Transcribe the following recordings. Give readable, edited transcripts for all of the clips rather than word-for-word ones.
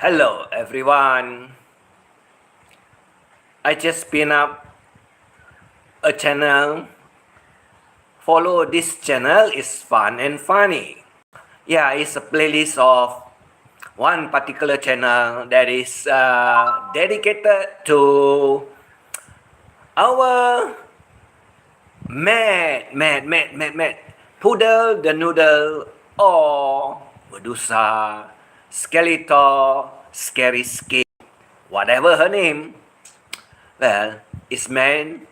Hello everyone. I just spin up a channel. Follow this channel, is fun and funny. Yeah, it's a playlist of one particular channel that is dedicated to our mad poodle the noodle or Medusa, Skeletor, Scary Skate, whatever her name. Well, it's meant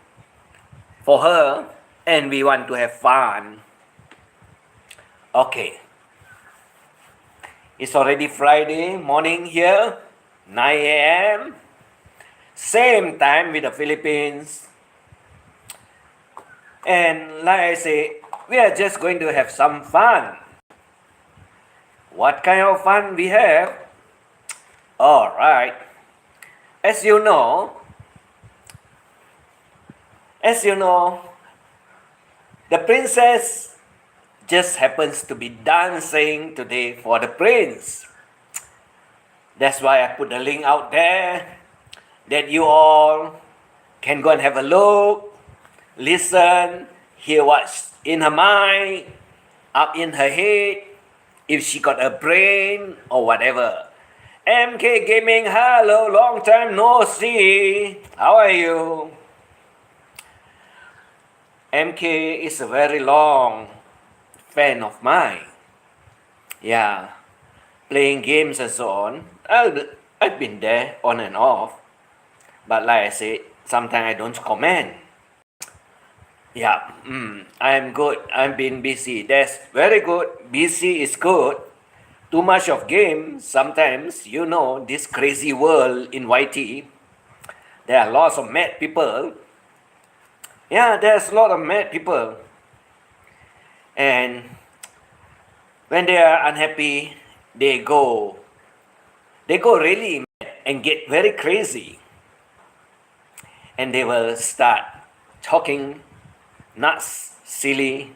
for her and we want to have fun. Okay, it's already Friday morning here, 9 a.m. Same time with the Philippines. And like I say, we are just going to have some fun. What kind of fun we have? Alright, as you know, the princess just happens to be dancing today for the prince. That's why I put the link out there that you all can go and have a look, listen, hear what's in her mind, up in her head, if she got a brain or whatever. MK Gaming, hello, long time no see. How are you? MK is a very long fan of mine. Yeah, playing games and so on. I've been there on and off. But like I said, sometimes I don't comment. Yeah, I'm good. I've been busy. That's very good. Busy is good. Too much of game, sometimes, this crazy world in YT, there are lots of mad people. Yeah, there's a lot of mad people. And when they are unhappy, they go really mad and get very crazy. And they will start talking nuts, silly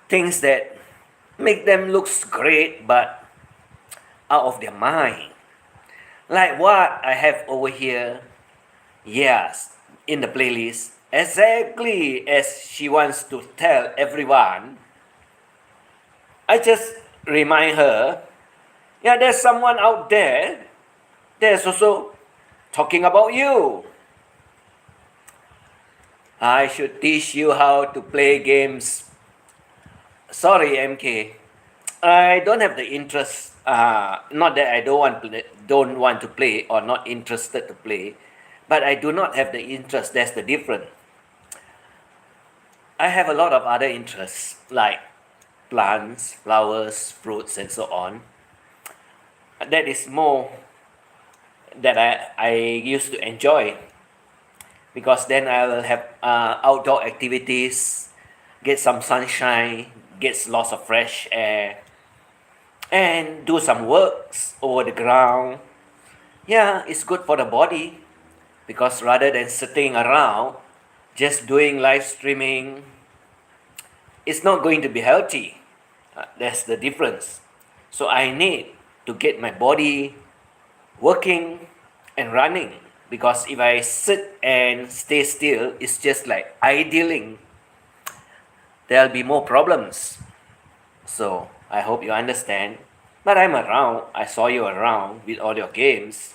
things that make them look great but out of their mind. Like what I have over here, yes, in the playlist, exactly as she wants to tell everyone. I just remind her, yeah, there's someone out there that's also talking about you. I should teach you how to play games. Sorry, MK. I don't have the interest. Not that I don't want to play or not interested to play, but I do not have the interest. That's the difference. I have a lot of other interests like plants, flowers, fruits, and so on. That is more that I used to enjoy, because then I will have outdoor activities, get some sunshine, get lots of fresh air, and do some works over the ground. Yeah, it's good for the body, because rather than sitting around just doing live streaming, it's not going to be healthy. That's the difference. So I need to get my body working and running, because if I sit and stay still, it's just like idling. There'll be more problems. So I hope you understand. But I'm around. I saw you around with all your games.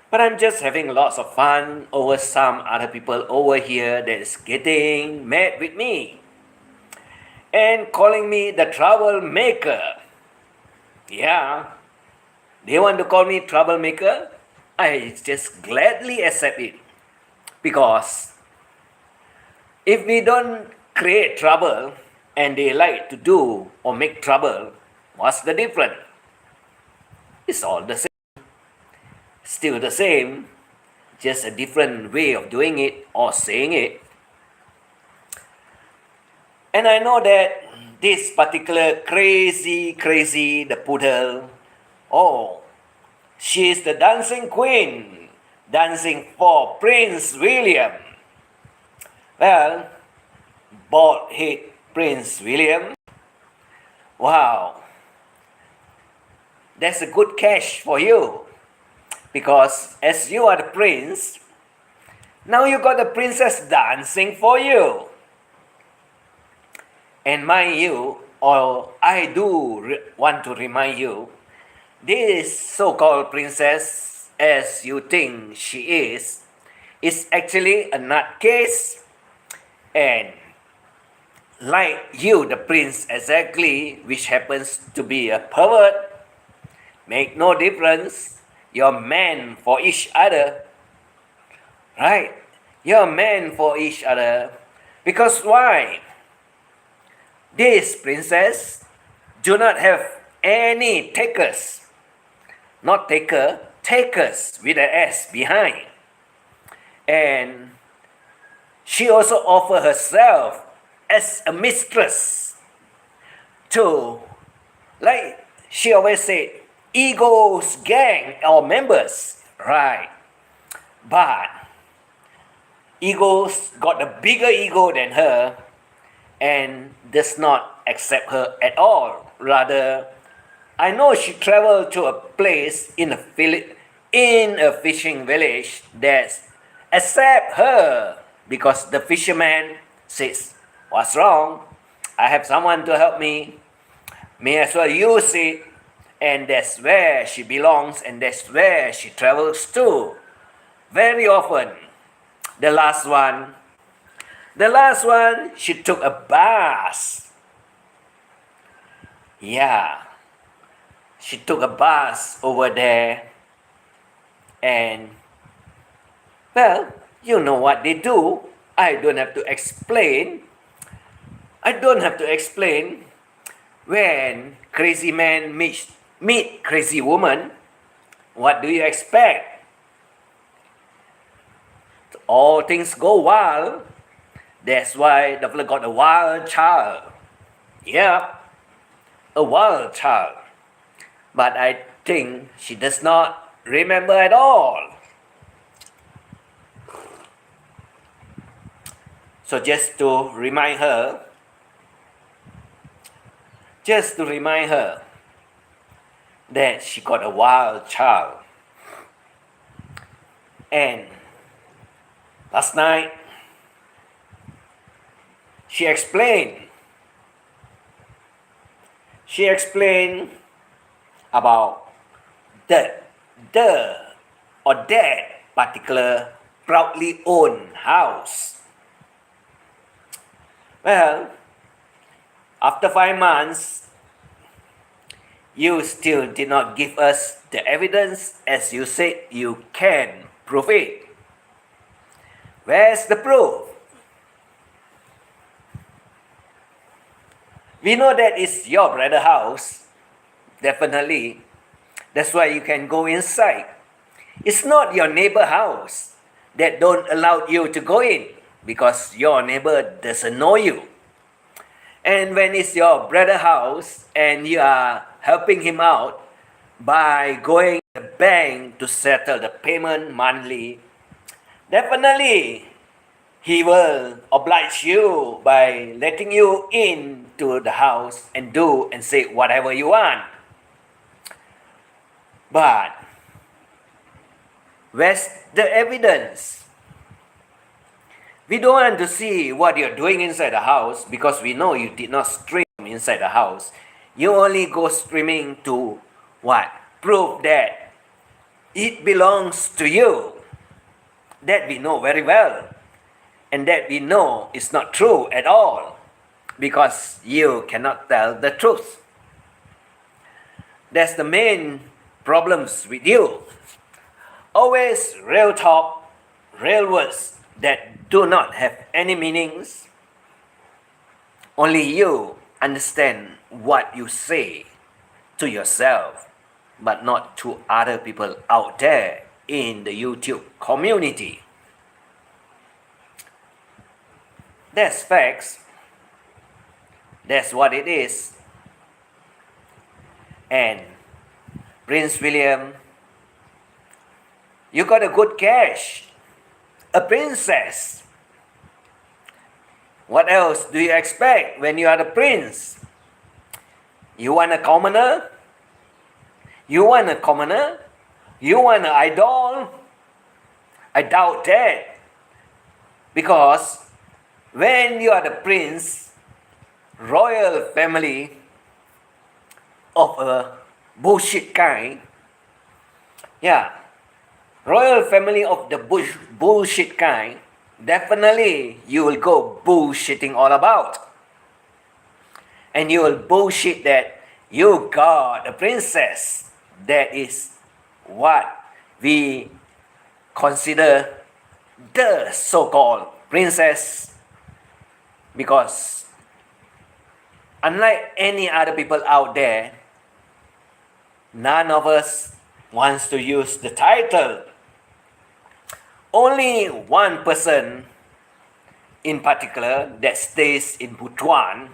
But I'm just having lots of fun over some other people over here that is getting mad with me and calling me the troublemaker. Yeah, they want to call me troublemaker. I just gladly accept it, because if we don't create trouble and they like to do or make trouble, what's the difference? It's all the same. Still the same, just a different way of doing it or saying it. And I know that this particular crazy, the poodle, oh, she is the dancing queen, dancing for Prince William. Well, bald head Prince William. Wow. That's a good cash for you. Because as you are the prince, now you got the princess dancing for you. And mind you, or I do want to remind you, this so-called princess, as you think she is actually a nutcase, and like you, the prince exactly, which happens to be a pervert, make no difference. You're men for each other, right? You're men for each other. Because why? This princess do not have any takers. Not taker, takers with an S behind. And she also offer herself as a mistress to, like she always said, ego's gang or members, right? But ego's got a bigger ego than her and does not accept her at all. Rather, I know she traveled to a place in a fishing village that accept her because the fisherman says, "What's wrong? I have someone to help me. May as well use it." And that's where she belongs, and that's where she travels to. Very often. The last one, she took a bus. Yeah. She took a bus over there. And, well, you know what they do. I don't have to explain. When crazy man meet crazy woman, what do you expect? All things go wild. That's why the fella got a wild child. Yeah, a wild child. But I think she does not remember at all. So just to remind her that she got a wild child. And last night, she explained about that particular proudly owned house. Well, after 5 months, you still did not give us the evidence as you said you can prove it. Where's the proof? We know that it's your brother's house, definitely. That's why you can go inside. It's not your neighbor's house that don't allow you to go in because your neighbor doesn't know you. And when it's your brother's house and you are helping him out by going to the bank to settle the payment monthly, definitely he will oblige you by letting you into the house and do and say whatever you want. But where's the evidence? We don't want to see what you're doing inside the house because we know you did not stream inside the house. You only go streaming to what? Prove that it belongs to you. That we know very well. And that we know is not true at all because you cannot tell the truth. That's the main problems with you. Always real talk, real words that do not have any meanings. Only you understand what you say to yourself, but not to other people out there in the YouTube community. That's facts. That's what it is. And Prince William, you got a good cash. A princess. What else do you expect when you are the prince? You want a commoner? You want a commoner? You want an idol? I doubt that. Because when you are the prince, royal family of a bullshit kind, yeah, royal family of the bullshit kind, definitely you will go bullshitting all about. And you will bullshit that you got a princess. That is what we consider the so-called princess, because unlike any other people out there, none of us wants to use the title. Only one person in particular that stays in Butuan,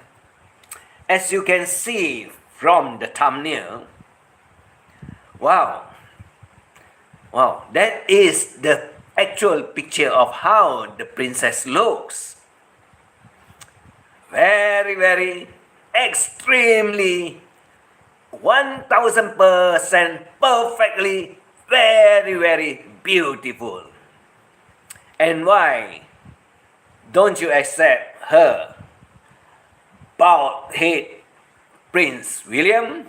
as you can see from the thumbnail. Wow, that is the actual picture of how the princess looks. Very, very, extremely, 1000% perfectly, very, very beautiful. And why don't you accept her, bald head Prince William?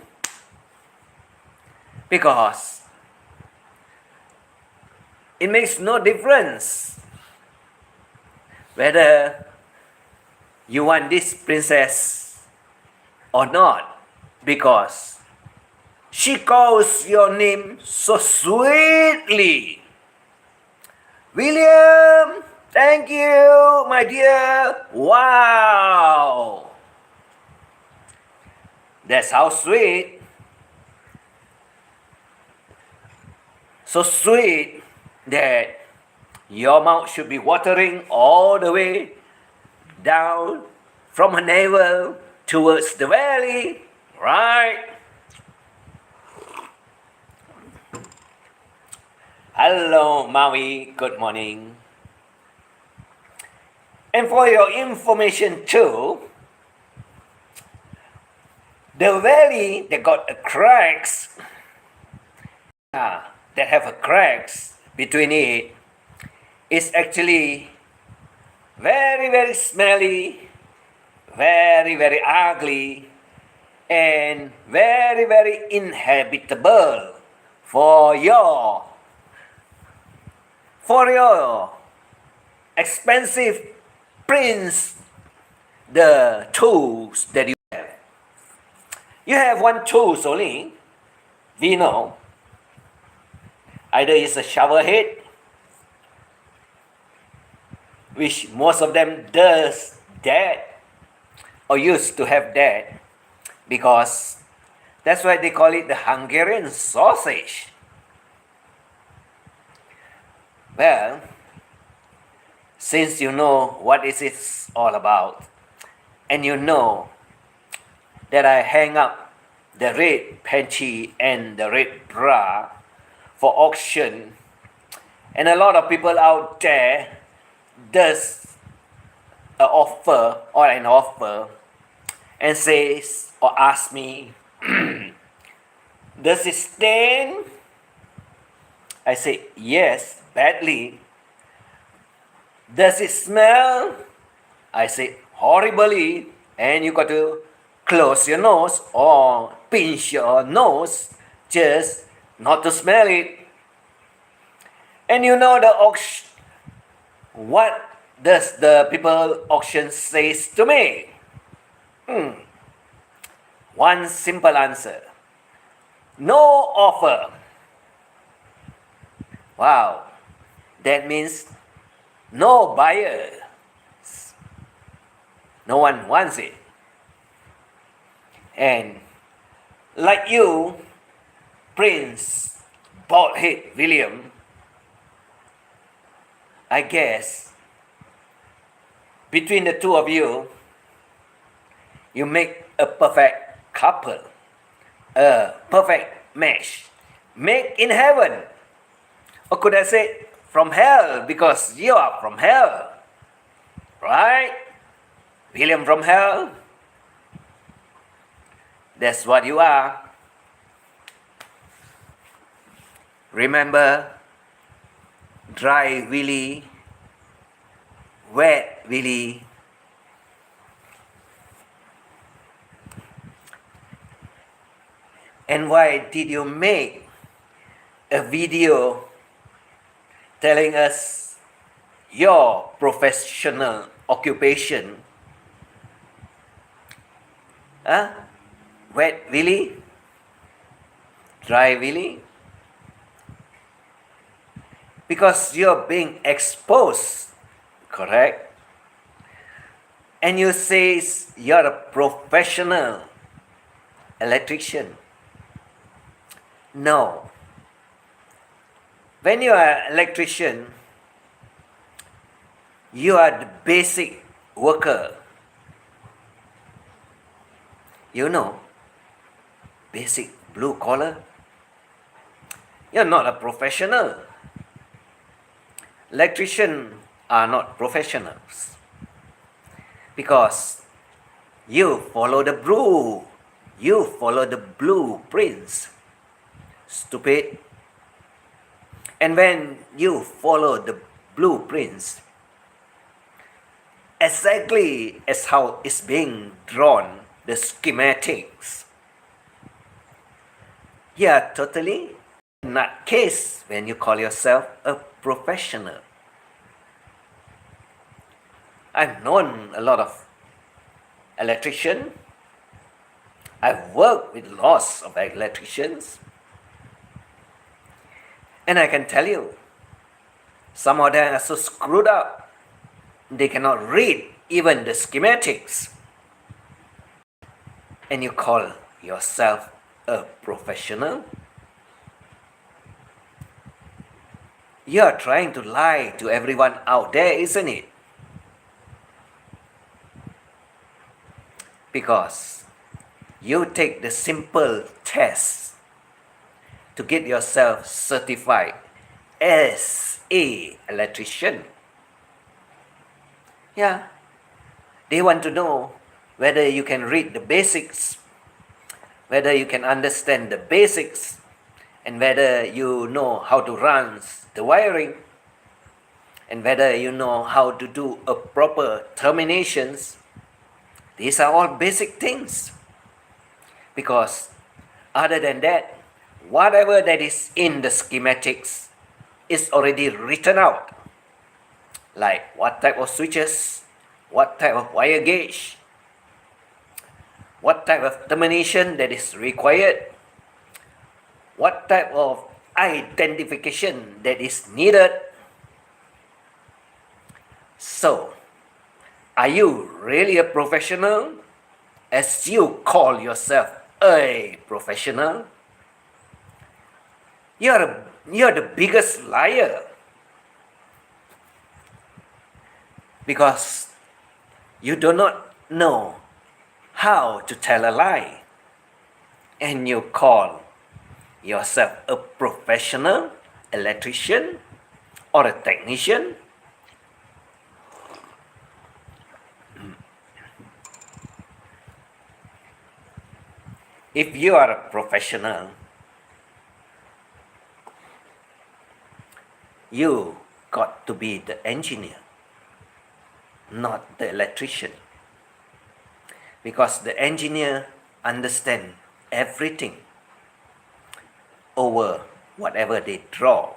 Because it makes no difference whether you want this princess or not, because she calls your name so sweetly. William, thank you, my dear. Wow. That's how sweet. So sweet that your mouth should be watering all the way down from her navel towards the valley, right? Hello, Maui. Good morning. And for your information too, the valley that got a cracks, that have a cracks between it, is actually very, very smelly, very, very ugly, and very, very inhabitable for your expensive prince, the tools that you have. You have one tools only, we know. Either it's a shower head, which most of them does that, or used to have that, because that's why they call it the Hungarian sausage. Well, since you know what is it all about, and you know that I hang up the red panty and the red bra for auction, and a lot of people out there does an offer and says or asks me, does it stain? I say yes, badly. Does it smell? I say horribly, and you got to close your nose or pinch your nose just not to smell it. And you know the auction, what does the people auction says to me? One simple answer: no offer. Wow, that means no buyer. No one wants it. And like you, Prince Baldhead William, I guess between the two of you, you make a perfect couple, a perfect match, made in heaven. Or could I say from hell, because you are from hell, right? William from hell. That's what you are. Remember, dry willy, wet willy. And why did you make a video telling us your professional occupation? Huh? Wet willy? Dry willy? Because you're being exposed, correct? And you say you're a professional electrician. No. When you are an electrician, you are the basic worker. You know, basic blue collar. You're not a professional. Electricians are not professionals because you follow the blueprints. Stupid. And when you follow the blueprints exactly as how it's being drawn, the schematics, you are totally nutcase when you call yourself a professional. I've known a lot of electricians. I've worked with lots of electricians. And I can tell you, some of them are so screwed up, they cannot read even the schematics. And you call yourself a professional? You're trying to lie to everyone out there, isn't it? Because you take the simple test to get yourself certified as an electrician. Yeah, they want to know whether you can read the basics, whether you can understand the basics, and whether you know how to run the wiring, and whether you know how to do a proper terminations. These are all basic things. Because other than that, whatever that is in the schematics is already written out. Like what type of switches, what type of wire gauge, what type of termination that is required, what type of identification that is needed. So, are you really a professional as you call yourself a professional? You're the biggest liar. Because you do not know how to tell a lie. And you call yourself a professional electrician or a technician. If you are a professional, you got to be the engineer, not the electrician. Because the engineer understands everything over whatever they draw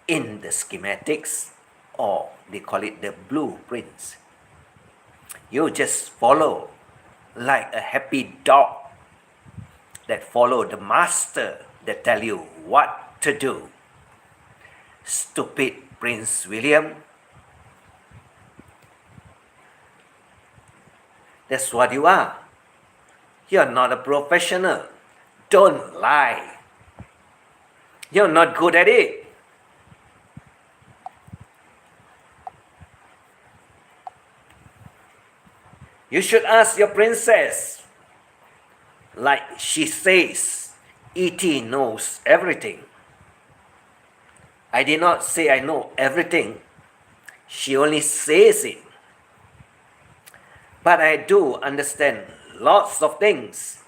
in the schematics, or they call it the blueprints. You just follow like a happy dog that follow the master that tell you what to do. Stupid Prince William. That's what you are. You're not a professional. Don't lie. You're not good at it. You should ask your princess. Like she says, E.T. knows everything. I did not say I know everything. She only says it. But I do understand lots of things.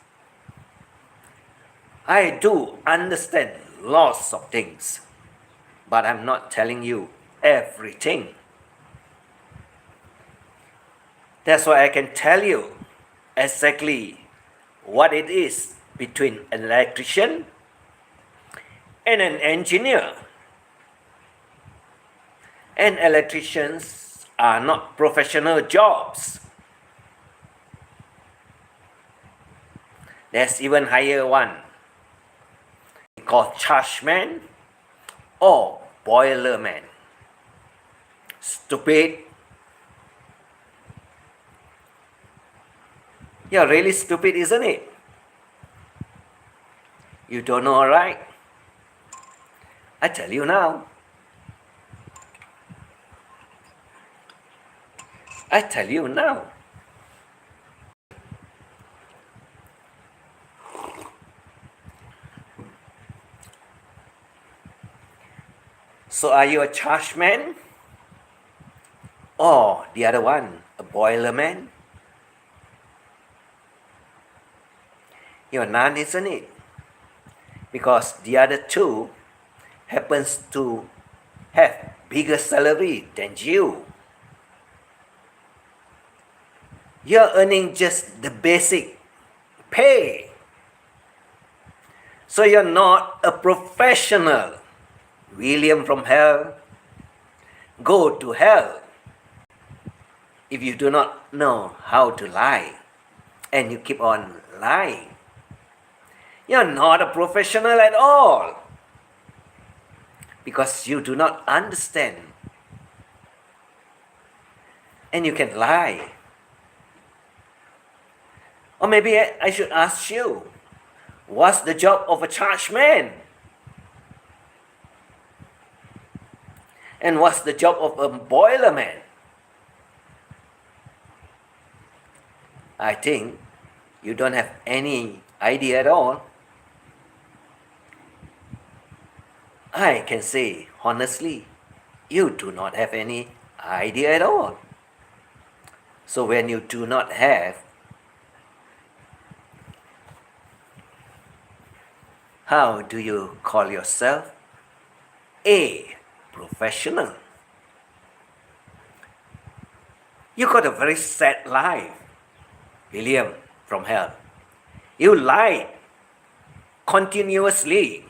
I do understand lots of things, but I'm not telling you everything. That's why I can tell you exactly what it is between an electrician and an engineer. And electricians are not professional jobs. There's even higher one called chargeman or boilerman. Stupid. You're really stupid, isn't it? You don't know, right? I tell you now. I tell you now. So are you a chargeman? Or the other one, a boilerman? You're none, isn't it? Because the other two happens to have bigger salary than you. You're earning just the basic pay. So you're not a professional. William from hell, go to hell if you do not know how to lie and you keep on lying. You're not a professional at all because you do not understand and you can lie. Or maybe I should ask you, what's the job of a chargeman? And what's the job of a boilerman? I think you don't have any idea at all. I can say honestly, you do not have any idea at all. So when you do not have, how do you call yourself a professional? You got a very sad life, William from hell. You lied continuously.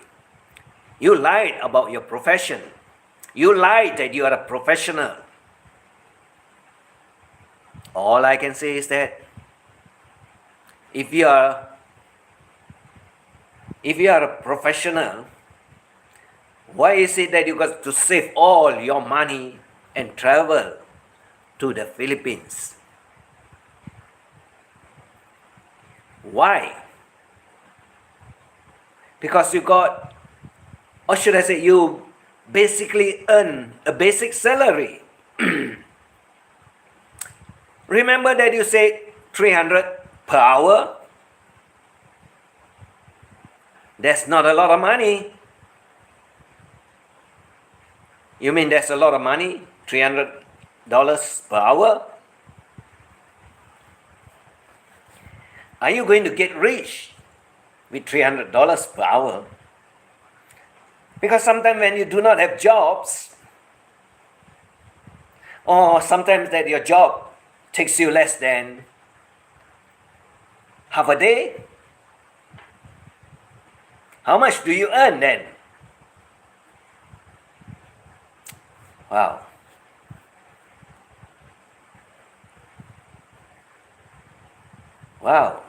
You lied about your profession. You lied that you are a professional. All I can say is that if you are a professional, why is it that you got to save all your money and travel to the Philippines? Why? Because you got, or should I say, you basically earn a basic salary. Remember that you say 300 per hour? That's not a lot of money. You mean that's a lot of money? $300 per hour? Are you going to get rich with $300 per hour? Because sometimes when you do not have jobs, or sometimes that your job takes you less than half a day, how much do you earn then? Wow. Wow.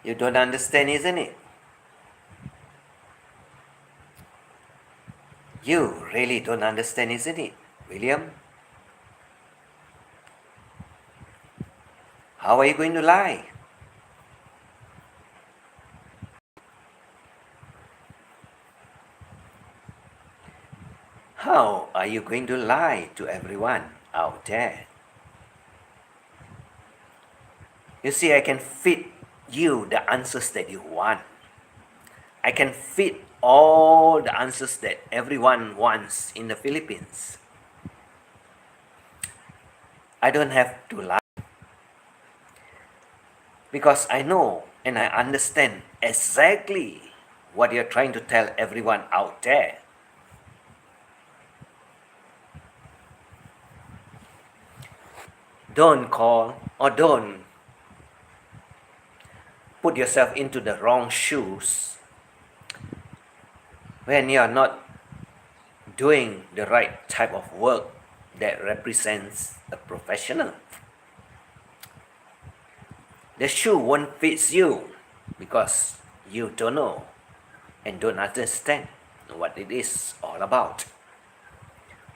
You don't understand, isn't it? You really don't understand, isn't it, William? How are you going to lie? How are you going to lie to everyone out there? You see, I can fit you the answers that you want. I can fit all the answers that everyone wants in the Philippines. I don't have to lie because I know and I understand exactly what you're trying to tell everyone out there. Don't call or don't put yourself into the wrong shoes when you're not doing the right type of work that represents a professional. The shoe won't fit you because you don't know and don't understand what it is all about.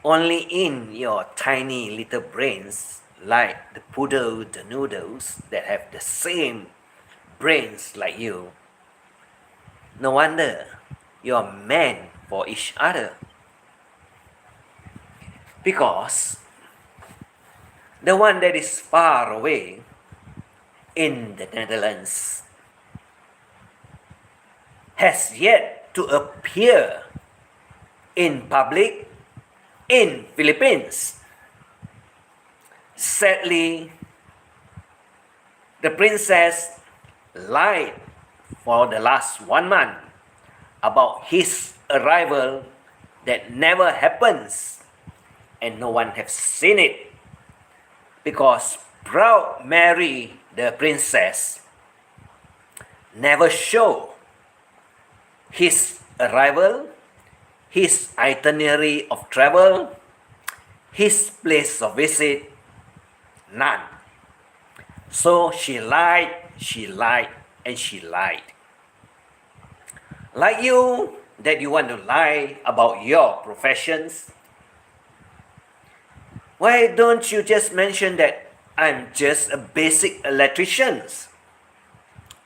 Only in your tiny little brains, like the poodle, the noodles that have the same brains like you, no wonder you're meant for each other. Because the one that is far away in the Netherlands has yet to appear in public in Philippines. Sadly, the princess lied for the last 1 month about his arrival that never happens, and no one has seen it because proud Mary the princess never show his arrival, his itinerary of travel, his place of visit, none. So she lied, and she lied. Like you, that you want to lie about your professions, why don't you just mention that I'm just a basic electrician?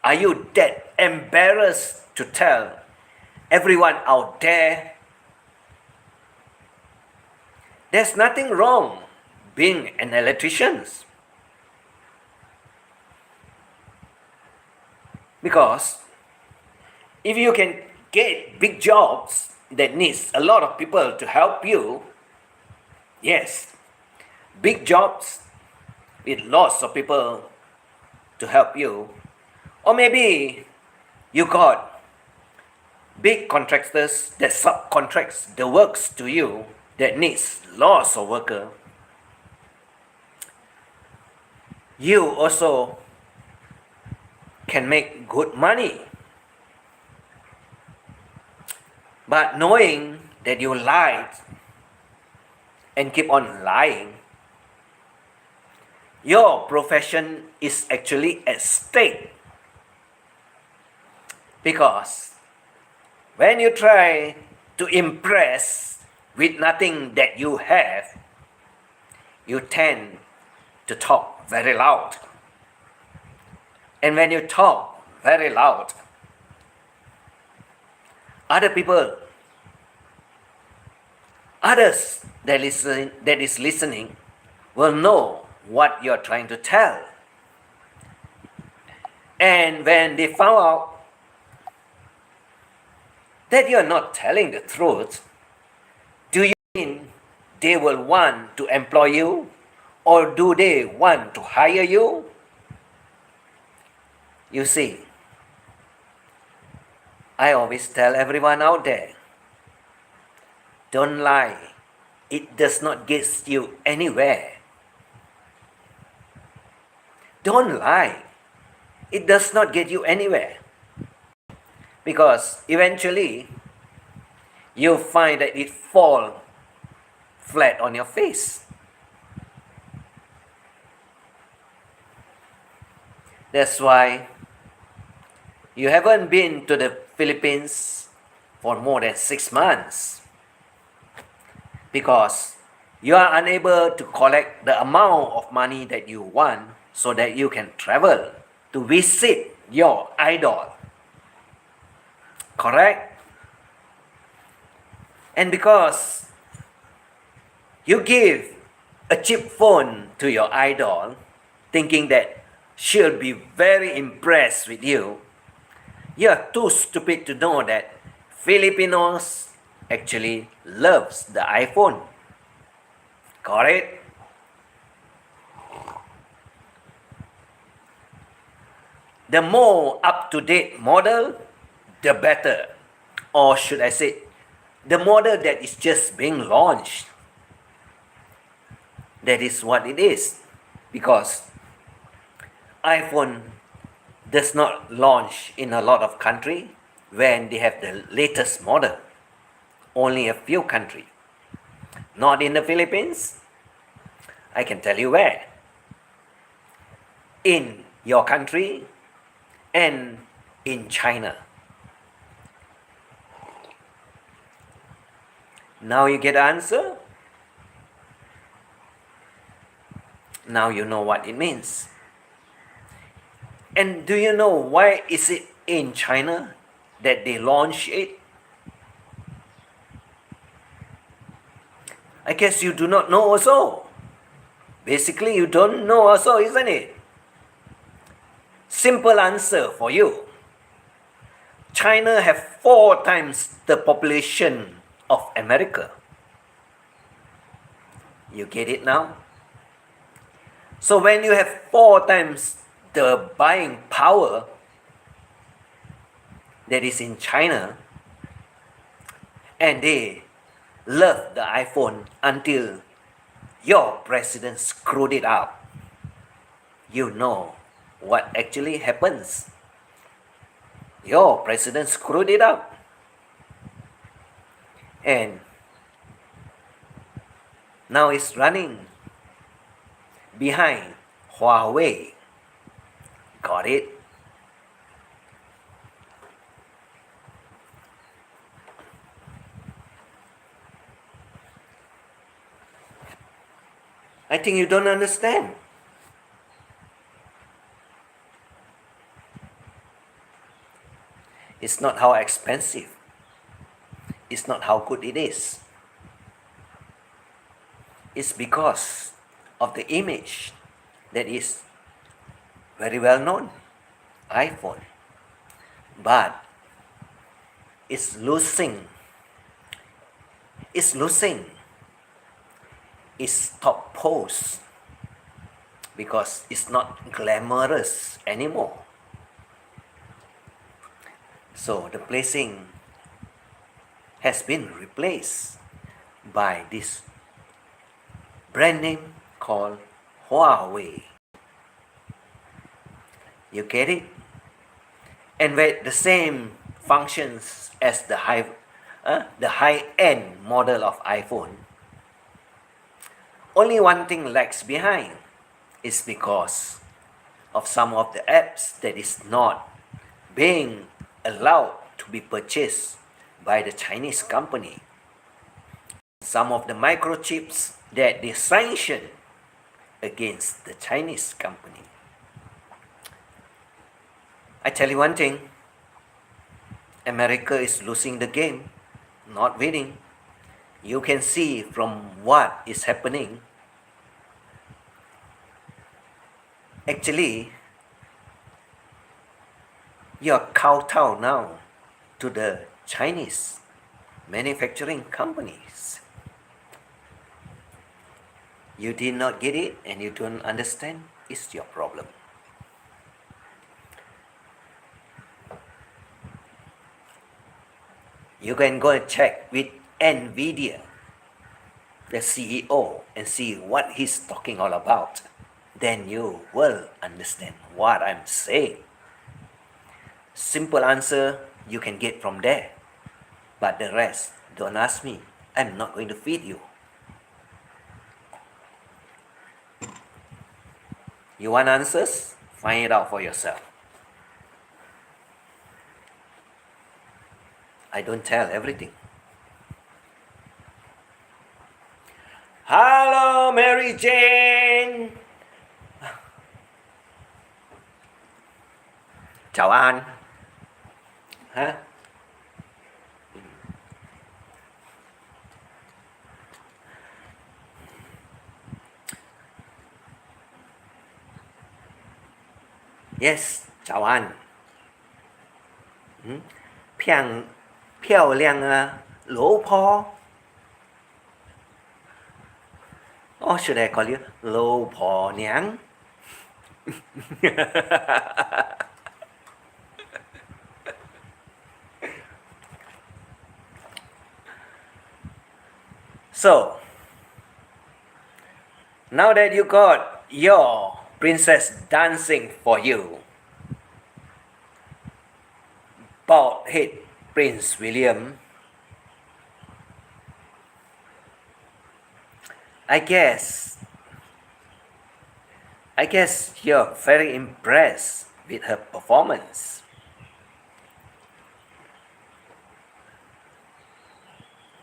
Are you that embarrassed to tell everyone out there? There's nothing wrong being an electrician. Because if you can get big jobs that needs a lot of people to help you, yes, big jobs with lots of people to help you, or maybe you got big contractors that subcontracts the works to you that needs lots of workers. You also can make good money. But knowing that you lied and keep on lying, your profession is actually at stake. Because when you try to impress with nothing that you have, you tend to talk very loud. And when you talk very loud, others that is listening will know what you're trying to tell. And when they found out that you're not telling the truth, do you mean they will want to employ you, or do they want to hire you? You see, I always tell everyone out there, don't lie. It does not get you anywhere. Don't lie. It does not get you anywhere. Because eventually, you'll find that it falls flat on your face. That's why you haven't been to the Philippines for more than 6 months. Because you are unable to collect the amount of money that you want so that you can travel to visit your idol. Correct? And because you give a cheap phone to your idol, thinking that she'll be very impressed with you, you're too stupid to know that Filipinos actually loves the iPhone. Correct? The more up-to-date model, the better. or should I say, the model that is just being launched. That is what it is, because iPhone does not launch in a lot of country when they have the latest model. Only a few country. Not in the Philippines. I can tell you where. In your country and in China. Now you get the answer. Now you know what it means. And do you know why is it in China that they launch it? I guess you do not know also. Basically, you don't know also, isn't it? Simple answer for you. China have 4 times the population of America. You get it now? So when you have 4 times the buying power that is in China, and they love the iPhone until your president screwed it up, you know what actually happens. Your president screwed it up. And now it's running behind Huawei. Got it? I think you don't understand. It's not how expensive. It's not how good it is. It's because of the image that is very well known, iPhone. But it's losing its top post because it's not glamorous anymore. So the placing has been replaced by this brand name called Huawei. You get it? And with the same functions as the high-end model of iPhone, only one thing lags behind. Is because of some of the apps that is not being allowed to be purchased by the Chinese company. Some of the microchips that they sanction against the Chinese company. I tell you one thing, America is losing the game, not winning. You can see from what is happening. Actually, you are kowtow now to the Chinese manufacturing companies. You did not get it and you don't understand, it's your problem. You can go and check with NVIDIA, the CEO, and see what he's talking all about. Then you will understand what I'm saying. Simple answer you can get from there. But the rest, don't ask me. I'm not going to feed you. You want answers? Find it out for yourself. I don't tell everything. Hello, Mary Jane. Chào anh. Hả? Yes, chào anh. 漂亮啊，老婆。Or should I call you 老婆娘？ So, now that you got your princess dancing for you, bald head Prince William, I guess you're very impressed with her performance.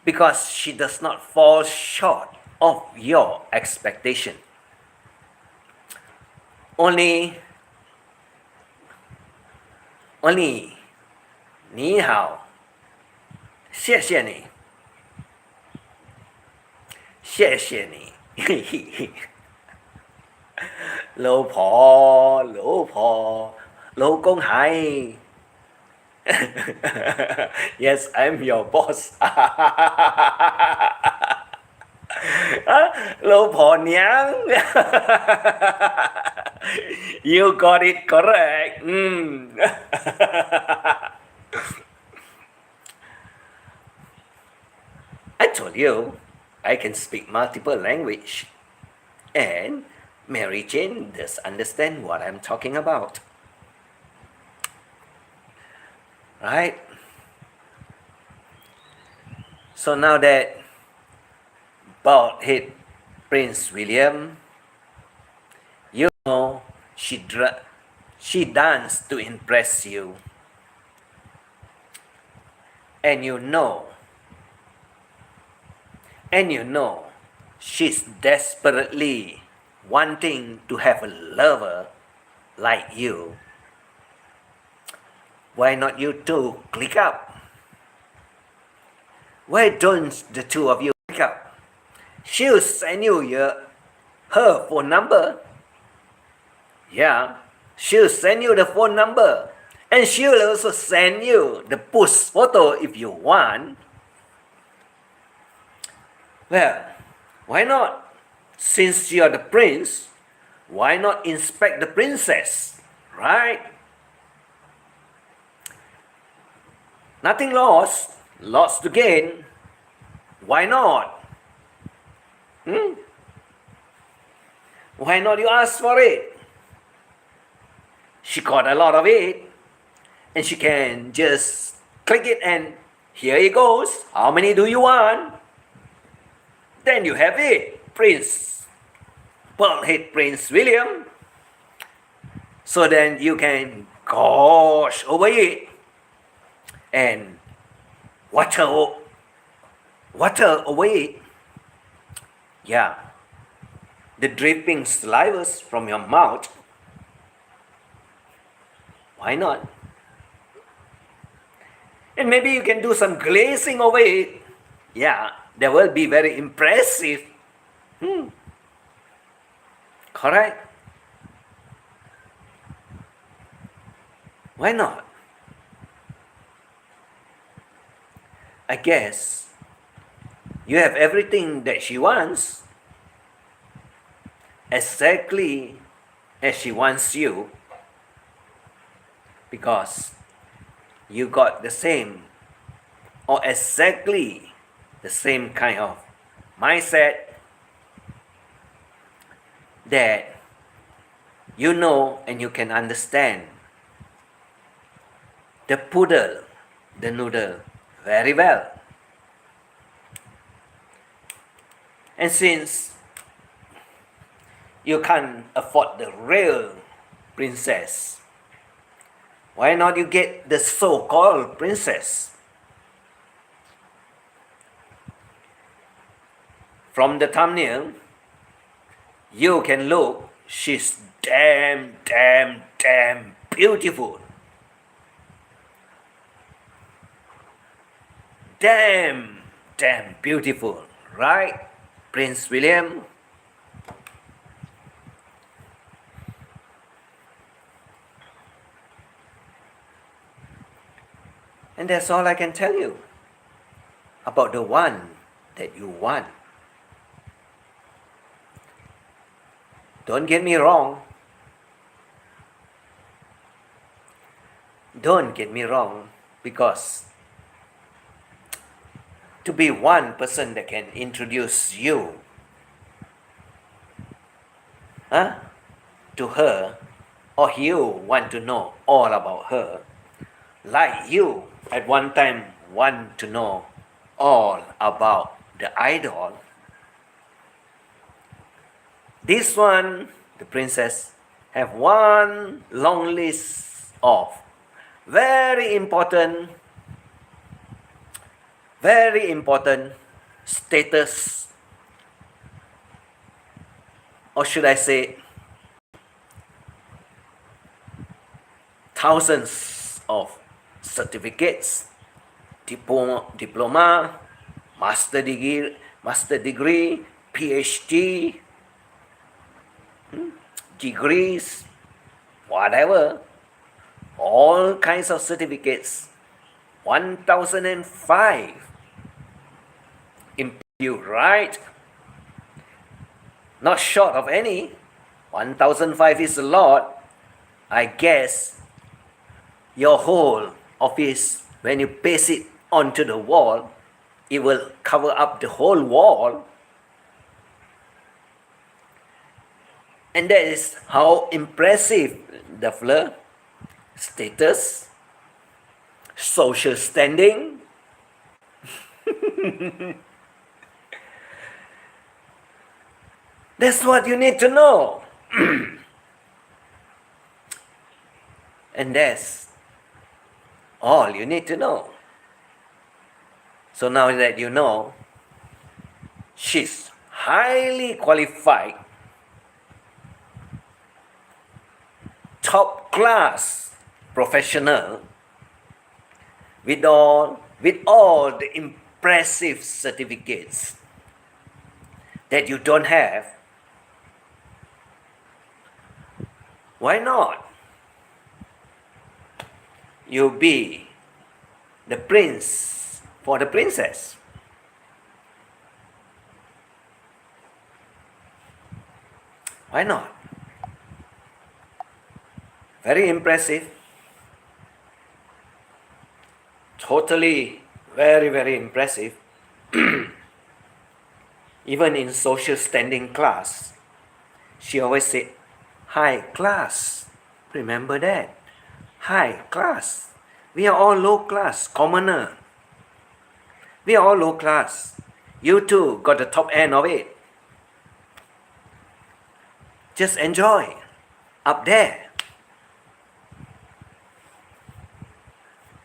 Because she does not fall short of your expectation. Only 你好，谢谢你，谢谢你，嘿嘿嘿，老婆，老婆，老公係，Yes, I'm your boss 老婆娘You got it correct. I told you I can speak multiple language, and Mary Jane does understand what I'm talking about. Right? So now that bald head Prince William, you know she danced to impress you, and you know she's desperately wanting to have a lover like you. Why not you two click up? Why don't the two of you click up? She'll send you her phone number. Yeah, she'll send you the phone number. And she'll also send you the push photo if you want. Well, why not? Since you're the prince, why not inspect the princess, right? Nothing lost, lots to gain. Why not? Why not you ask for it? She got a lot of it, and she can just click it and here it goes. How many do you want? Then you have it, Pearlhead Prince William. So then you can gosh over it and water over it. Yeah, the dripping salivas from your mouth. Why not? And maybe you can do some glazing over it. Yeah, that will be very impressive. Correct? Why not? I guess you have everything that she wants, exactly as she wants you, because you got the same or exactly the same kind of mindset that you know and you can understand the poodle, the noodle very well. And since you can't afford the real princess, why not you get the so-called princess? From the thumbnail, you can look, she's damn beautiful. Damn beautiful, right, Prince William? And that's all I can tell you about the one that you want. Don't get me wrong. Don't get me wrong, because to be one person that can introduce you to her, or you want to know all about her, like you at one time want to know all about the idol. This one, the princess, have one long list of very important status, or should I say thousands of certificates, diploma, master degree, PhD, degrees, whatever, all kinds of certificates. 1005. You right? Not short of any. 1005 is a lot. I guess your whole office, when you paste it onto the wall, it will cover up the whole wall. And that is how impressive the fleur, status, social standing. That's what you need to know. And that's all you need to know. So now that you know, she's highly qualified, top class professional with all the impressive certificates that you don't have. Why not? You be the prince for the princess. Why not? Very impressive. Totally very, very impressive. Even in social standing class, she always said, high class. Remember that? High class. We are all low class, commoner. We are all low class. You too got the top end of it. Just enjoy up there.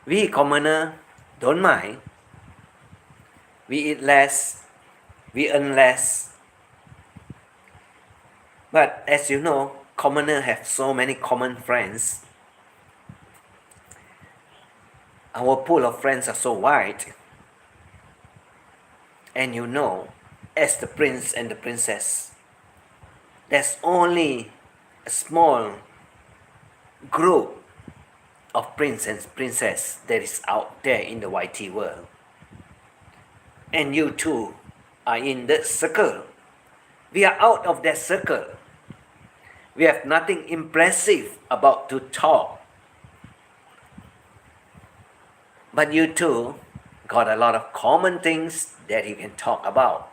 We commoner don't mind. We eat less, we earn less. But as you know, commoner have so many common friends. Our pool of friends are so wide. And you know, as the prince and the princess, there's only a small group of prince and princess that is out there in the YT world. And you too are in that circle. We are out of that circle. We have nothing impressive about to talk. But you too got a lot of common things that you can talk about.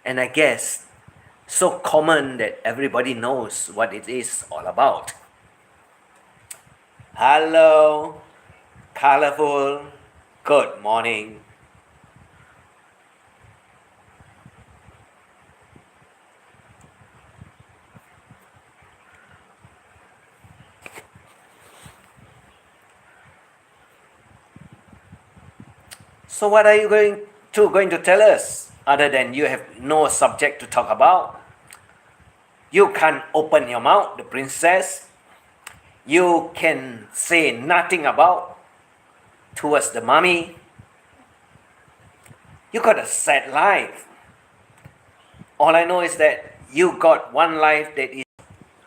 And I guess so common that everybody knows what it is all about. Hello, colorful, good morning. So what are you going to tell us other than you have no subject to talk about? You can't open your mouth, the princess. You can say nothing about towards the mommy. You got a sad life. All I know is that you got one life that is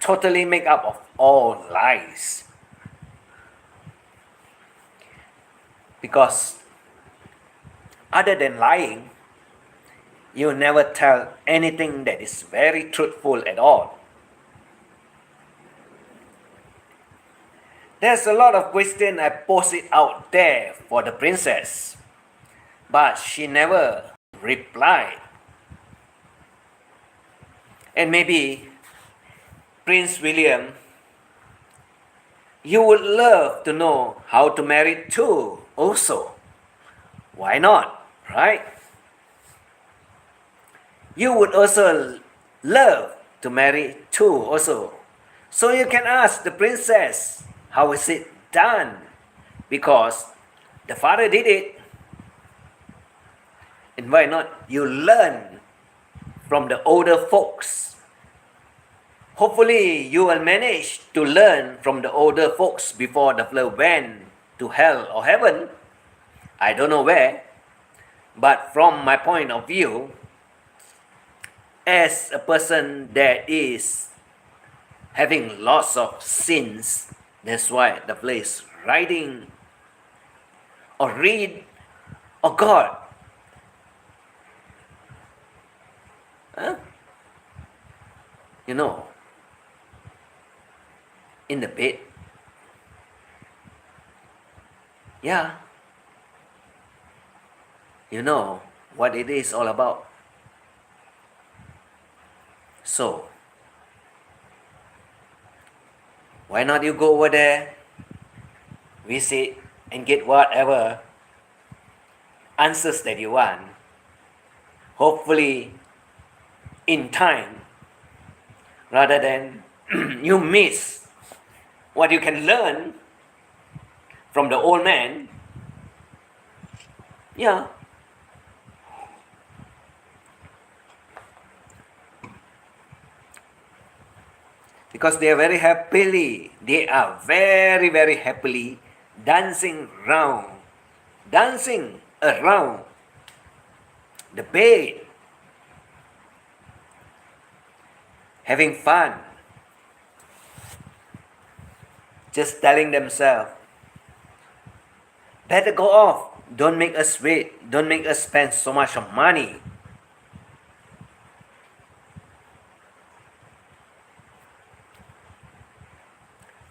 totally made up of all lies. Because other than lying, you never tell anything that is very truthful at all. There's a lot of questions I posted out there for the princess. but she never replied. And maybe, Prince William, you would love to know how to marry too, also. Why not, right? You would also love to marry too, also. So you can ask the princess, how is it done? Because the father did it. And why not? You learn from the older folks. Hopefully, you will manage to learn from the older folks before the flood went to hell or heaven. I don't know where. But from my point of view, as a person that is having lots of sins, that's why the place writing or read or God. Huh? You know, in the bed. Yeah. You know what it is all about. So, why not you go over there, visit, and get whatever answers that you want? Hopefully, in time, rather than you miss what you can learn from the old man. Yeah. Because they are very happily, they are very, very happily dancing around the bed, having fun, just telling themselves, better go off, don't make us wait, don't make us spend so much of money.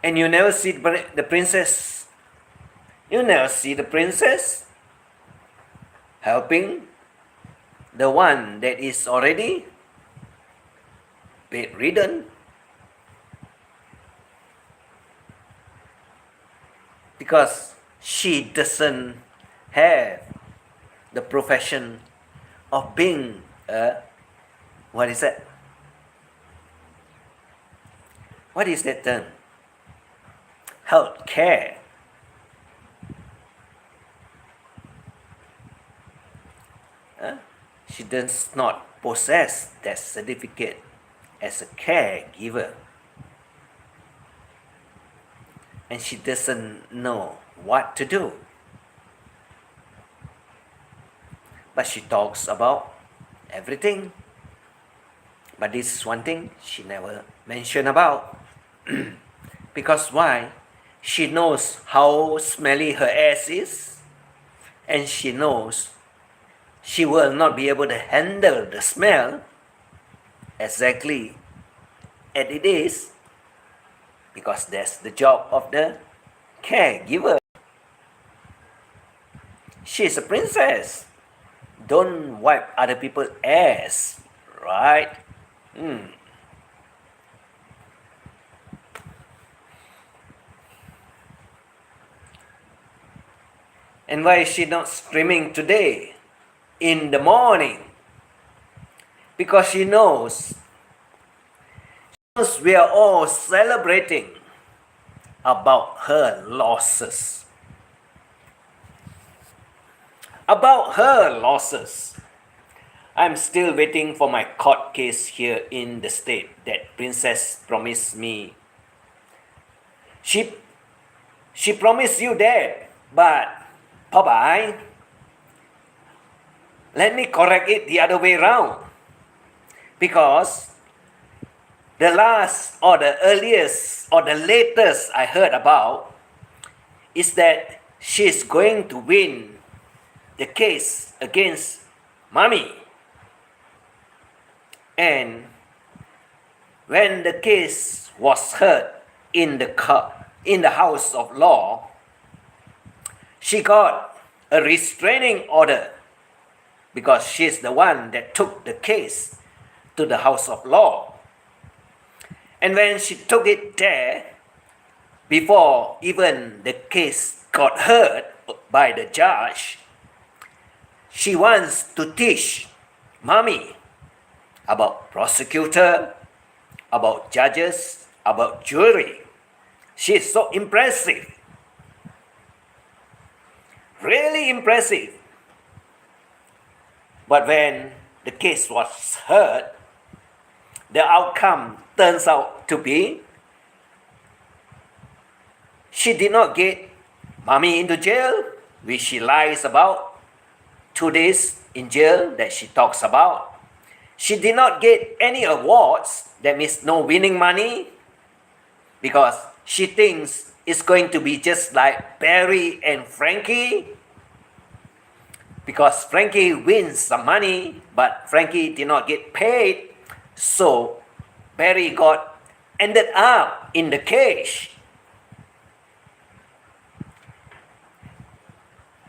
And you never see the princess. You never see the princess helping the one that is already bedridden. Because she doesn't have the profession of being a, what is that? What is that term? Health care. She does not possess that certificate as a caregiver. And she doesn't know what to do. But she talks about everything. But this is one thing she never mentioned about. Because why? She knows how smelly her ass is, and she knows she will not be able to handle the smell exactly as it is, because that's the job of the caregiver. She's a princess. Don't wipe other people's ass, right? And why is she not screaming today in the morning? Because she knows we are all celebrating about her losses. About her losses. I'm still waiting for my court case here in the state that princess promised me. She promised you that, but Popeye, let me correct it the other way around. Because the last or the earliest or the latest I heard about is that she's going to win the case against Mommy. And when the case was heard in the House of Law, she got a restraining order because she's the one that took the case to the House of Law. And when she took it there, before even the case got heard by the judge, she wants to teach mommy about prosecutor, about judges, about jury. She's so impressive. Really impressive. But when the case was heard, the outcome turns out to be she did not get mommy into jail, which she lies about, 2 days in jail that she talks about. She did not get any awards, that means no winning money, because she thinks it's going to be just like Barry and Frankie, because Frankie wins some money, but Frankie did not get paid, so Barry ended up in the cage.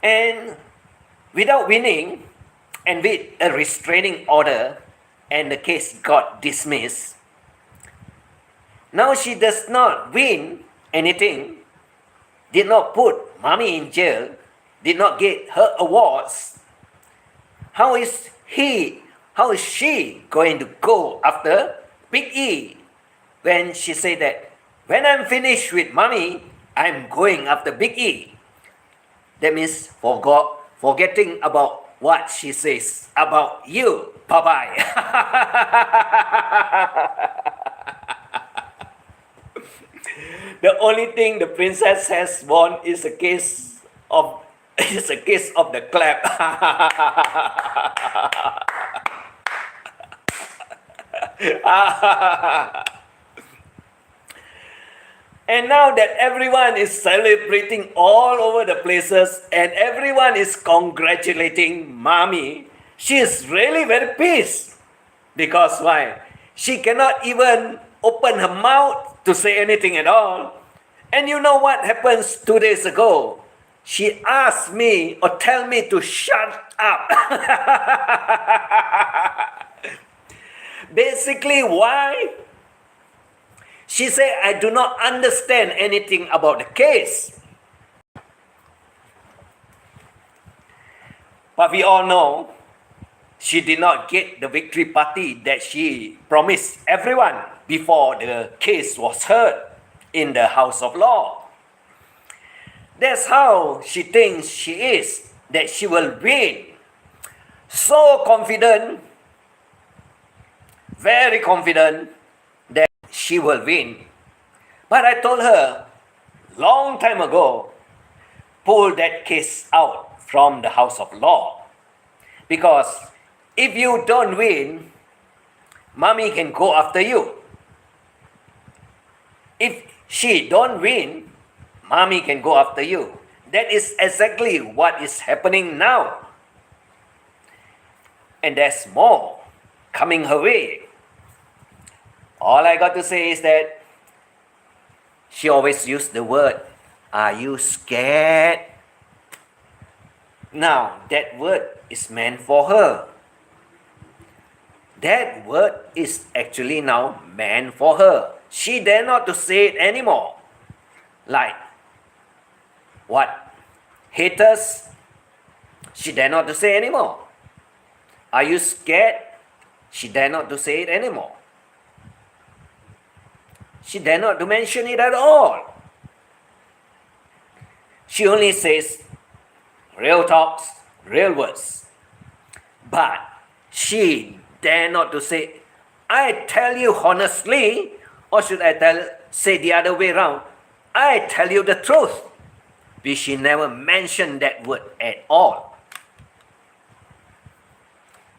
And without winning, and with a restraining order, and the case got dismissed, now she does not win anything, did not put mommy in jail, did not get her awards. How is she going to go after Big E when she said that when I'm finished with mommy, I'm going after Big E? That means forgetting about what she says about you, Popeye. The only thing the princess has won is a case of the clap. And now that everyone is celebrating all over the places and everyone is congratulating mommy, she is really very pissed. Because why? She cannot even open her mouth to say anything at all. And you know what happens 2 days ago? She asked me or tell me to shut up. Basically, why? She said, I do not understand anything about the case. But we all know she did not get the victory party that she promised everyone before the case was heard in the House of Law. That's how she thinks she is, that she will win. So confident, very confident that she will win. But I told her long time ago, pull that case out from the House of Law. Because if you don't win, mommy can go after you. If she don't win, mommy can go after you. That is exactly what is happening now. And there's more coming her way. All I got to say is that she always used the word, are you scared? Now, that word is meant for her. That word is actually now meant for her. She dare not to say it anymore. Like, what? Haters? She dare not to say anymore. Are you scared? She dare not to say it anymore. She dare not to mention it at all. She only says real talks, real words. But she dare not to say, I tell you honestly, or should I say the other way around, I tell you the truth. But she never mentioned that word at all.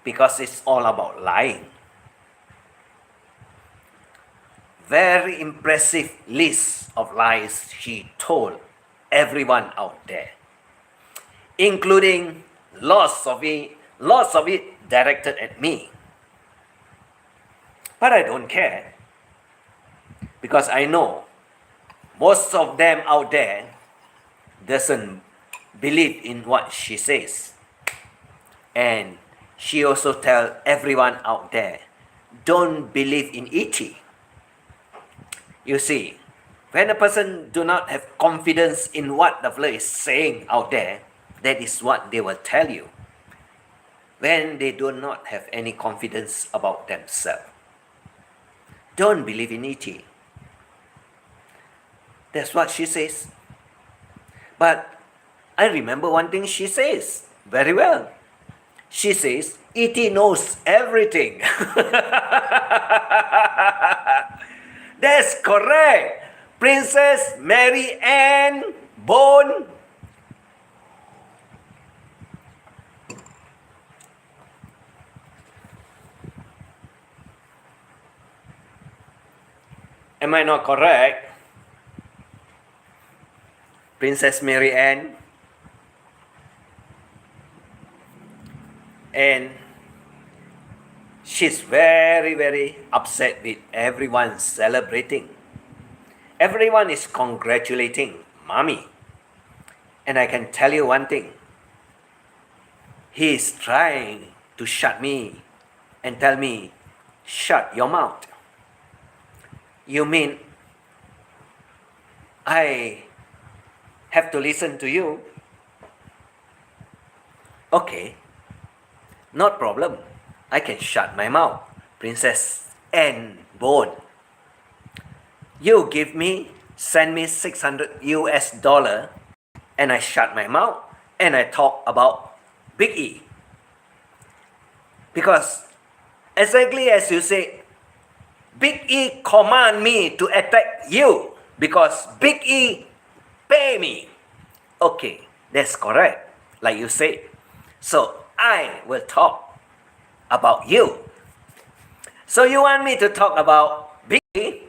Because it's all about lying. Very impressive list of lies she told everyone out there, including lots of it directed at me. But I don't care, because I know most of them out there doesn't believe in what she says. And she also tell everyone out there, don't believe in E.T. You see, when a person do not have confidence in what the fellow is saying out there, that is what they will tell you. When they do not have any confidence about themselves, don't believe in E.T. That's what she says. But I remember one thing she says very well. She says, E.T. knows everything. That's correct. Princess Mary Ann Bone. Am I not correct? Princess Mary Ann. And she's very, very upset with everyone celebrating. Everyone is congratulating Mommy. And I can tell you one thing. He is trying to shut me and tell me, shut your mouth. You mean I have to listen to you? Okay, not problem. I can shut my mouth. Princess Anne Bone. You send me $600 and I shut my mouth and I talk about Big E. Because exactly as you say, Big E command me to attack you because Big E pay me. Okay, that's correct, like you say. So I will talk about you. So you want me to talk about Big E?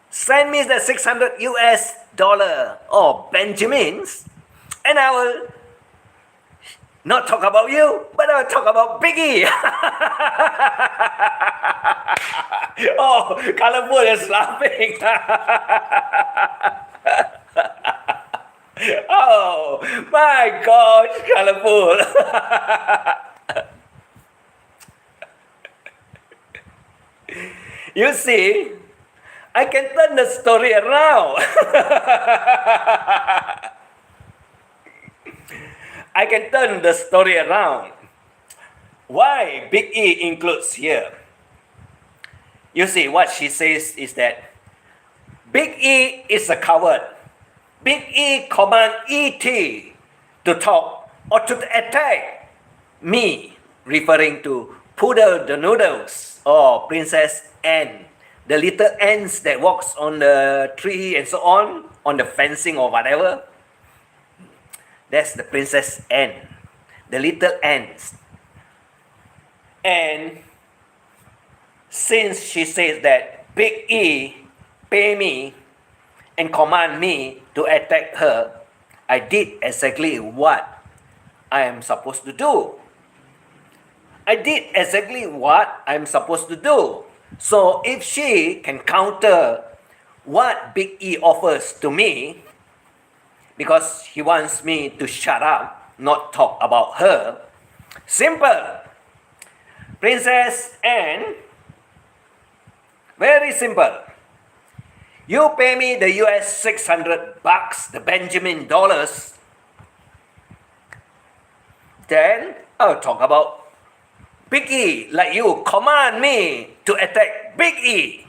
Send me the $600 or Benjamins, and I will not talk about you, but I will talk about Big E. Oh, Colorful is laughing. Oh, my gosh, Colorful. You see, I can turn the story around. I can turn the story around. Why Big E includes here? You see, what she says is that Big E is a coward. Big E command E.T. to talk or to attack me, referring to Poodle the Noodles or Princess Anne, the little ants that walks on the tree and so on the fencing or whatever. That's the Princess Anne, the little ants. And since she says that Big E pay me and command me to attack her, I did exactly what I am supposed to do. I did exactly what I'm supposed to do. So if she can counter what Big E offers to me, because he wants me to shut up, not talk about her, simple. Princess Anne, very simple. You pay me the US $600, the Benjamin dollars, then I'll talk about Big E, like you command me to attack Big E.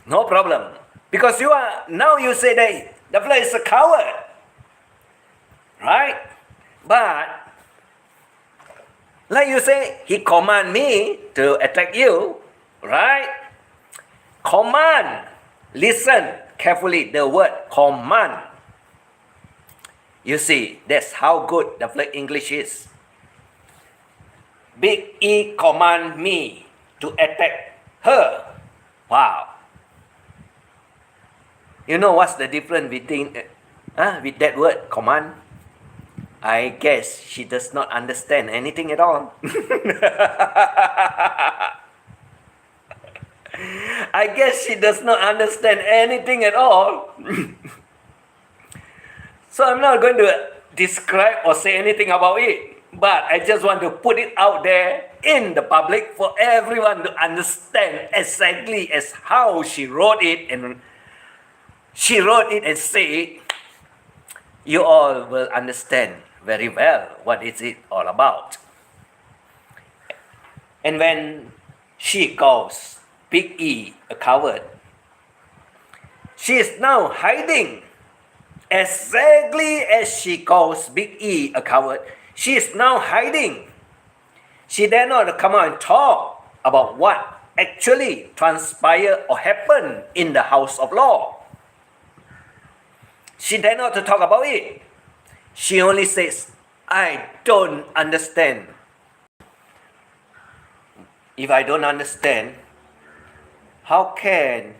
No problem. Because now you say that the fellow is a coward. Right? But, like you say, he command me to attack you. Right? Command. Listen carefully, the word command. You see, that's how good the fellow English is. Big E command me to attack her. Wow. You know what's the difference between with that word, command? I guess she does not understand anything at all. I guess she does not understand anything at all. So I'm not going to describe or say anything about it. But I just want to put it out there in the public for everyone to understand exactly as how she wrote it, and she wrote it and say, you all will understand very well what is it all about. And when she calls Big E a coward, she is now hiding. Exactly as she calls Big E a coward, she is now hiding. She dare not come out and talk about what actually transpired or happened in the House of Law. She dare not to talk about it. She only says, I don't understand. If I don't understand, how can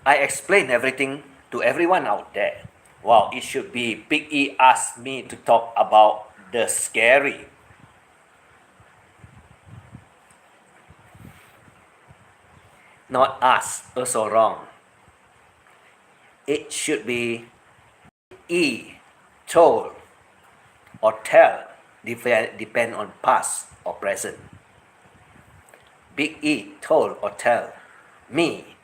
I explain everything to everyone out there? Well, it should be Big E asked me to talk about the scary. Not us, also wrong. It should be E told or tell, depend on past or present. Big E told or tell me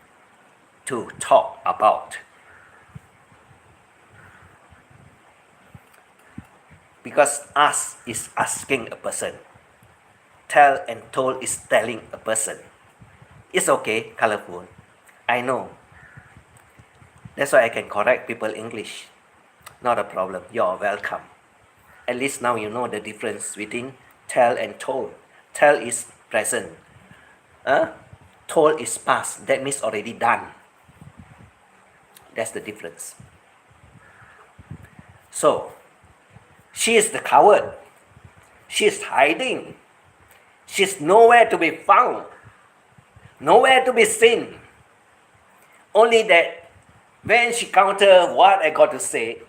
to talk about. Because ask is asking a person. Tell and told is telling a person. It's okay, colorful. I know. That's why I can correct people English. Not a problem. You're welcome. At least now you know the difference between tell and told. Tell is present. Told is past. That means already done. That's the difference. So, she is the coward. She is hiding. She's nowhere to be found. Nowhere to be seen. Only that when she counters what I got to say,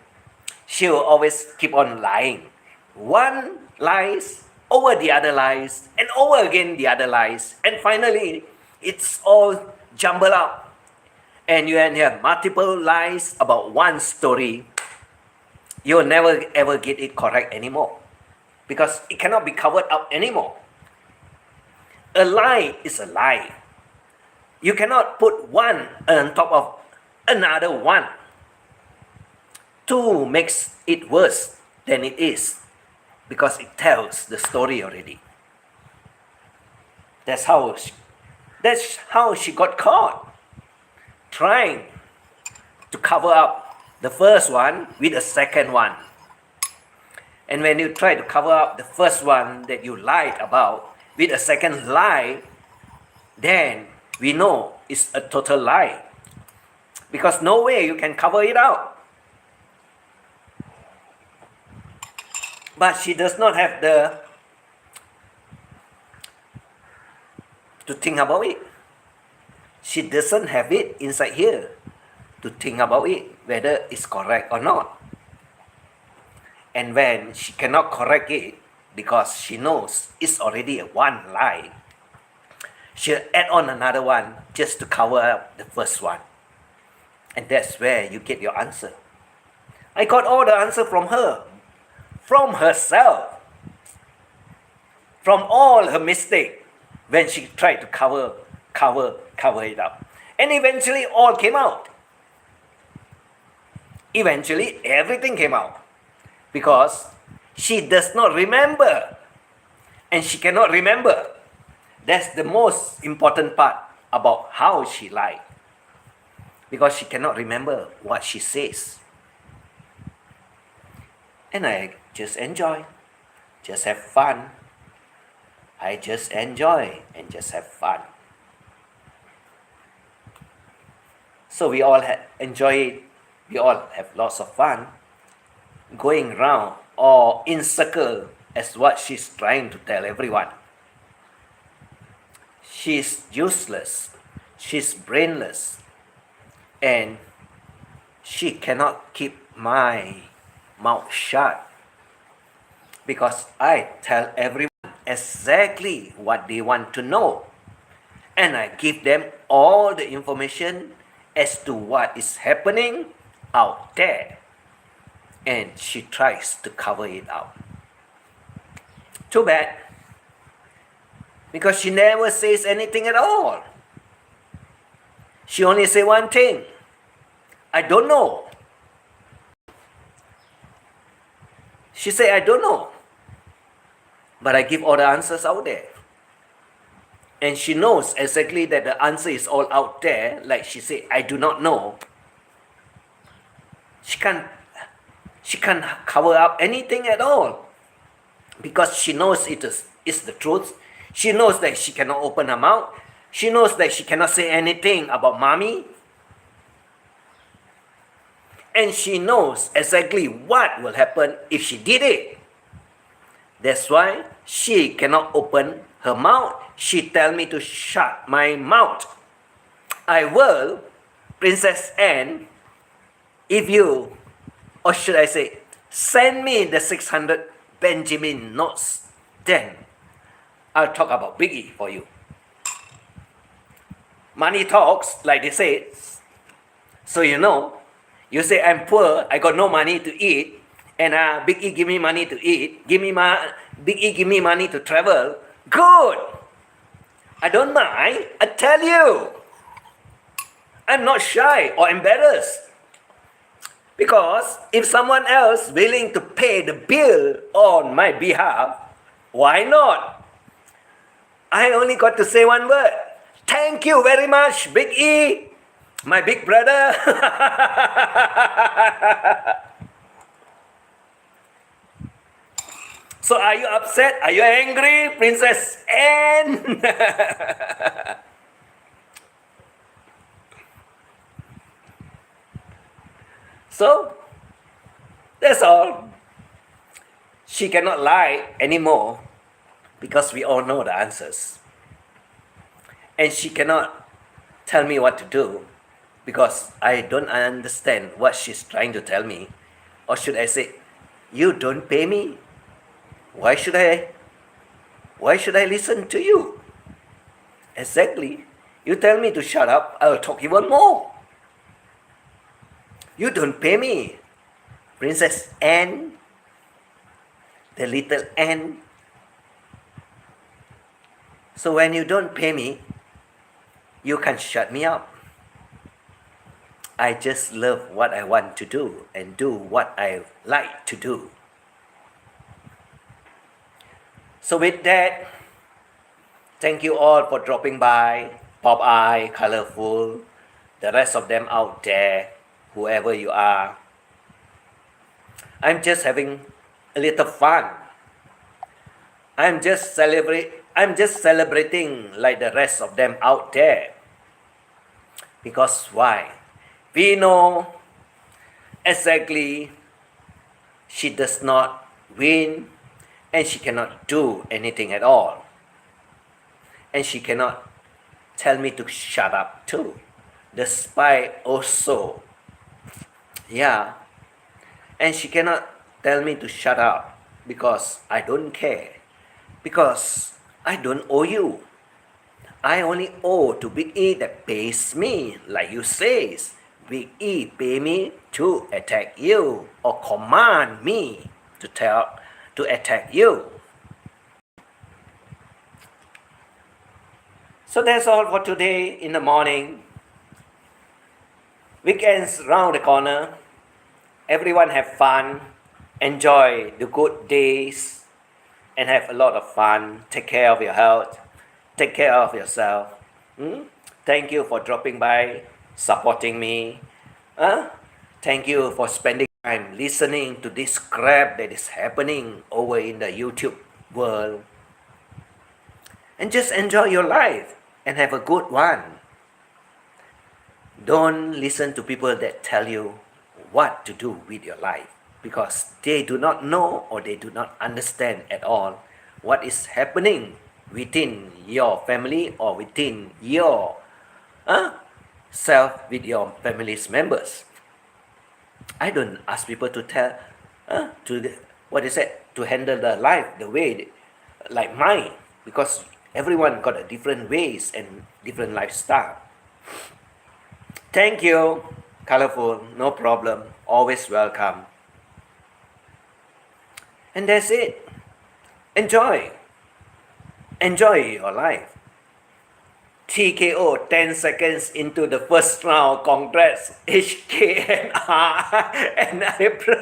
she will always keep on lying. One lies over the other lies, and over again the other lies, and finally it's all jumbled up. And you have multiple lies about one story. You'll never ever get it correct anymore, because it cannot be covered up anymore. A lie is a lie. You cannot put one on top of another one. Two makes it worse than it is, because it tells the story already. That's how she got caught, trying to cover up the first one with the second one. And when you try to cover up the first one that you lied about with a second lie, then we know it's a total lie, because no way you can cover it out. But she does not have to think about it. She doesn't have it inside here to think about it, whether it's correct or not. And when she cannot correct it, because she knows it's already a one lie, she'll add on another one just to cover up the first one. And that's where you get your answer. I got all the answer from her, from herself, from all her mistake when she tried to cover it up. And eventually all came out. Eventually everything came out, because she does not remember, and she cannot remember. That's the most important part about how she lied, because she cannot remember what she says. And I just enjoy, just have fun. I just enjoy and just have fun. So we all enjoy it. We all have lots of fun going round or in circle as what she's trying to tell everyone. She's useless, she's brainless, and she cannot keep my mouth shut, because I tell everyone exactly what they want to know, and I give them all the information as to what is happening out there, and she tries to cover it up. Too bad. Because she never says anything at all. She only say one thing. I don't know. She say, I don't know. But I give all the answers out there. And she knows exactly that the answer is all out there. Like she say, I do not know. She can't cover up anything at all. Because she knows it is the truth. She knows that she cannot open her mouth. She knows that she cannot say anything about mommy. And she knows exactly what will happen if she did it. That's why she cannot open her mouth. She tell me to shut my mouth. I will, Princess Anne, if you, or should I say, send me the 600 Benjamin notes, then I'll talk about Biggie for you. Money talks, like they say. So you say I'm poor, I got no money to eat, and Big E give me money to eat, Big E give me money to travel. Good! I don't mind, I tell you. I'm not shy or embarrassed. Because if someone else willing to pay the bill on my behalf, why not? I only got to say one word. Thank you very much, Big E, my big brother. So are you upset? Are you angry, Princess Anne? So, that's all. She cannot lie anymore because we all know the answers. And she cannot tell me what to do because I don't understand what she's trying to tell me. Or should I say, you don't pay me? Why should I listen to you? Exactly. You tell me to shut up, I'll talk even more. You don't pay me, Princess Anne, the little Anne. So when you don't pay me, you can shut me up. I just love what I want to do and do what I like to do. So with that, thank you all for dropping by, Pop-Eye, Colorful, the rest of them out there, whoever you are. I'm just having a little fun. I'm just celebrating like the rest of them out there. Because why? We know exactly she does not win and she cannot do anything at all. And she cannot tell me to shut up too. Despite also, yeah. And she cannot tell me to shut up because I don't care. Because I don't owe you. I only owe to Big E that pays me, like you says. Big E pay me to attack you or command me to attack you. So that's all for today in the morning. Weekends round the corner. Everyone have fun. Enjoy the good days and have a lot of fun. Take care of your health. Take care of yourself. Thank you for dropping by, supporting me. Thank you for spending time listening to this crap that is happening over in the YouTube world. And just enjoy your life and have a good one. Don't listen to people that tell you what to do with your life because they do not know or they do not understand at all what is happening within your family or within your self with your family's members. I don't ask people to to handle their life the way like mine because everyone got a different ways and different lifestyle. Thank you, Colorful, no problem, always welcome. And that's it. Enjoy. Enjoy your life. TKO 10 seconds into the first round. Congrats, HKNR and April.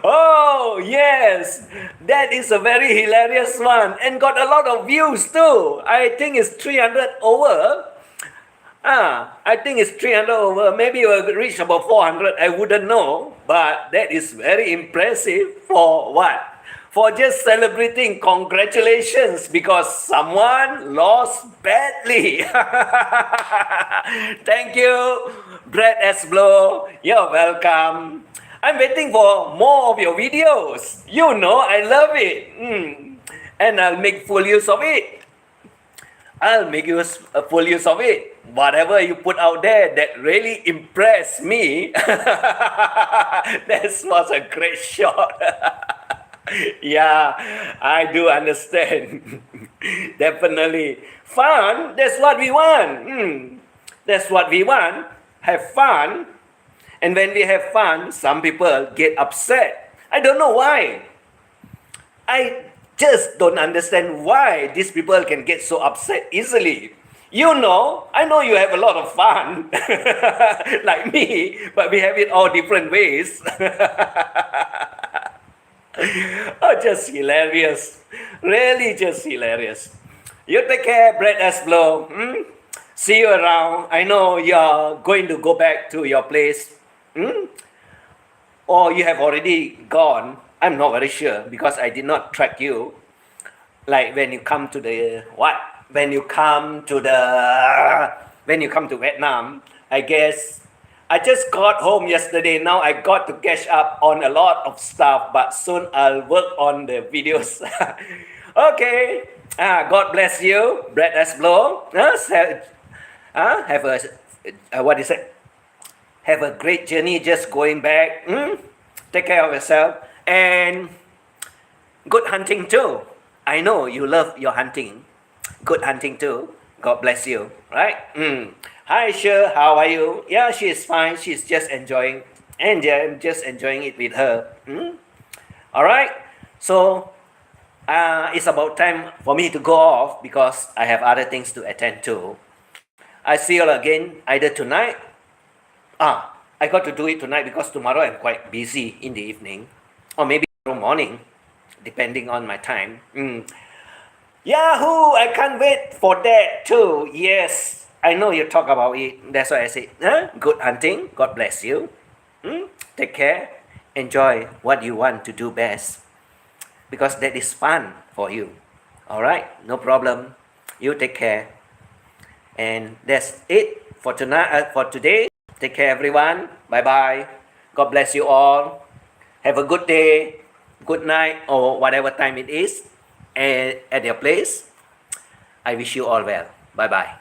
Oh, yes, that is a very hilarious one and got a lot of views too. I think it's 300 over. I think it's 300 over. Maybe we'll reach about 400. I wouldn't know. But that is very impressive for what? For just celebrating. Congratulations, because someone lost badly. Thank you, Brad S. Blow. You're welcome. I'm waiting for more of your videos. You know I love it. And I'll make full use of it. I'll make full use of it. Whatever you put out there that really impressed me, that was a great shot. Yeah, I do understand. Definitely. Fun, that's what we want. That's what we want. Have fun. And when we have fun, some people get upset. I don't know why. I just don't understand why these people can get so upset easily. You know, I know you have a lot of fun, like me, but we have it all different ways. Oh, just hilarious. Really just hilarious. You take care, Brad S. Blow. See you around. I know you're going to go back to your place. Or you have already gone. I'm not very sure because I did not track you. Like when you come to the when you come to Vietnam, I guess I just got home yesterday. Now I got to catch up on a lot of stuff, but soon I'll work on the videos. Okay. God bless you, Brad S. Blow. Have a what is it? Have a great journey just going back. Take care of yourself. And good hunting too. I know you love your hunting. Good hunting too. God bless you. Right? Hi, Sher. How are you? Yeah, she is fine. She's just enjoying. And I'm just enjoying it with her. All right. So it's about time for me to go off because I have other things to attend to. I see you all again either tonight. I got to do it tonight because tomorrow I'm quite busy in the evening. Or maybe tomorrow morning, depending on my time. Yahoo! I can't wait for that too. Yes, I know you talk about it. That's why I say, good hunting. God bless you. Take care. Enjoy what you want to do best. Because that is fun for you. Alright? No problem. You take care. And that's it for tonight. For today. Take care, everyone. Bye-bye. God bless you all. Have a good day, good night, or whatever time it is at your place. I wish you all well. Bye-bye.